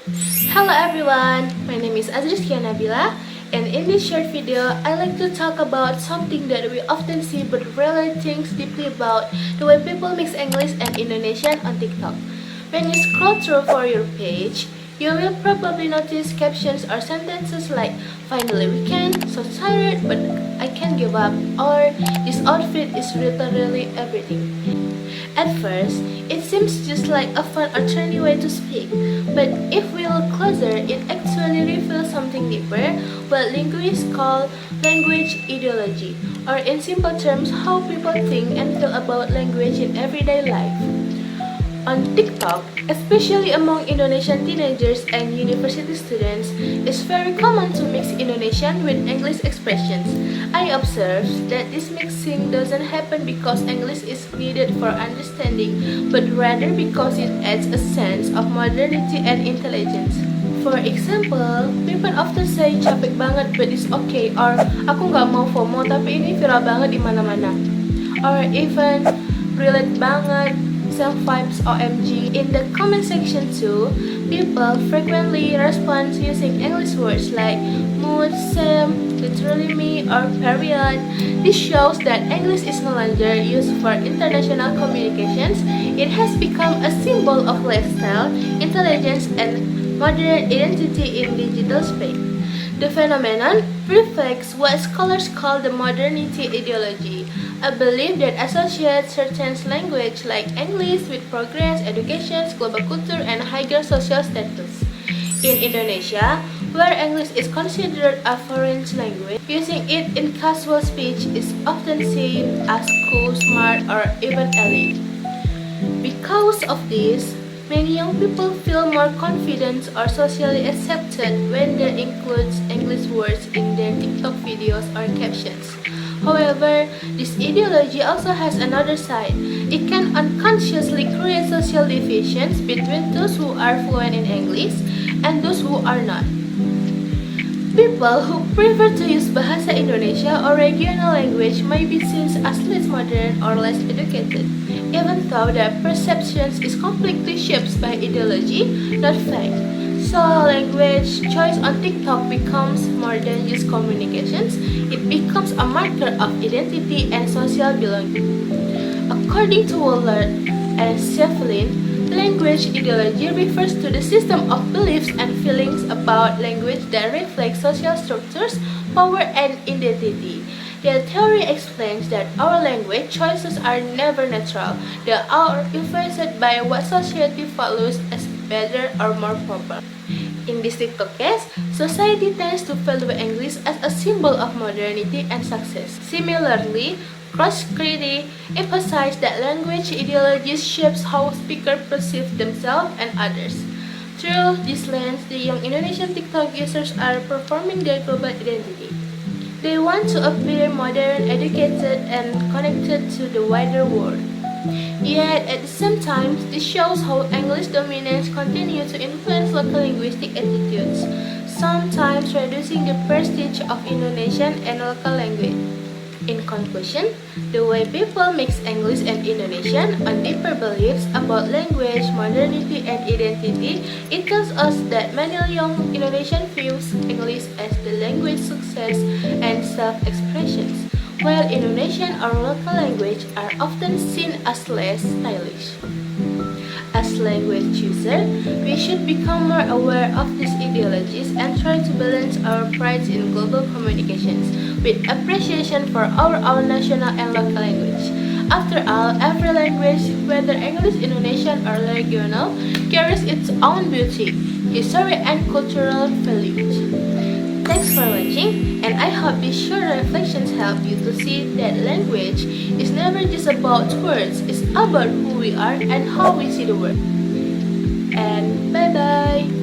Hello everyone, my name is Azrizkia Nabila, and in this short video, I like to talk about something that we often see but rarely think deeply about: the way people mix English and Indonesian on TikTok. When you scroll through for your page, you will probably notice captions or sentences like "Finally weekend, so tired but I can't give up," or "This outfit is literally everything." At first, it seems just like a fun or trendy way to speak, but if we look closer, it actually reveals something deeper, what linguists call language ideology, or in simple terms, how people think and feel about language in everyday life. On TikTok, especially among Indonesian teenagers and university students, it's very common to mix Indonesian with English expressions. I observed that this mixing doesn't happen because English is needed for understanding, but rather because it adds a sense of modernity and intelligence. For example, people often say capek banget but it's okay, or aku nggak mau FOMO tapi ini viral banget di mana-mana, or even relate banget, self vibes OMG. In the comment section too, people frequently respond using English words like mood, same, literally me, or period. This shows that English is no longer used for international communications. It has become a symbol of lifestyle, intelligence, and modern identity in digital space. The phenomenon reflects what scholars call the modernity ideology, a belief that associates certain language like English with progress, education, global culture, and higher social status. In Indonesia, where English is considered a foreign language, using it in casual speech is often seen as cool, smart, or even elite. Because of this, many young people feel more confident or socially accepted when they include English words in their TikTok videos or captions. However, this ideology also has another side. It can unconsciously create social divisions between those who are fluent in English and those who are not. People who prefer to use Bahasa Indonesia or regional language may be seen as less modern or less educated, even though their perceptions is completely shaped by ideology, not fact. So language choice on TikTok becomes more than just communications, it becomes a marker of identity and social belonging. According to Willard and Shevlin, language ideology refers to the system of beliefs and feelings about language that reflect social structures, power, and identity. Their theory explains that our language choices are never natural. They are influenced by what society values as better or more proper. In this TikTok case, society tends to value English as a symbol of modernity and success. Similarly, cross-critics emphasize that language ideology shapes how speakers perceive themselves and others. Through this lens, the young Indonesian TikTok users are performing their global identity. They want to appear modern, educated, and connected to the wider world. Yet, at the same time, this shows how English dominance continues to influence local linguistic attitudes, sometimes reducing the prestige of Indonesian and local language. In conclusion, the way people mix English and Indonesian on deeper beliefs about language, modernity, and identity, it tells us that many young Indonesian views English as the language success and self-expressions, while Indonesian or local language are often seen as less stylish. As language users, we should become more aware of these ideologies and try to balance our pride in global communications with appreciation for our own national and local language. After all, every language, whether English, Indonesian, or regional, carries its own beauty, history, and cultural values. Thanks for watching, and I hope these short reflections help you to see that language is never just about words, it's about who we are and how we see the world. And bye bye!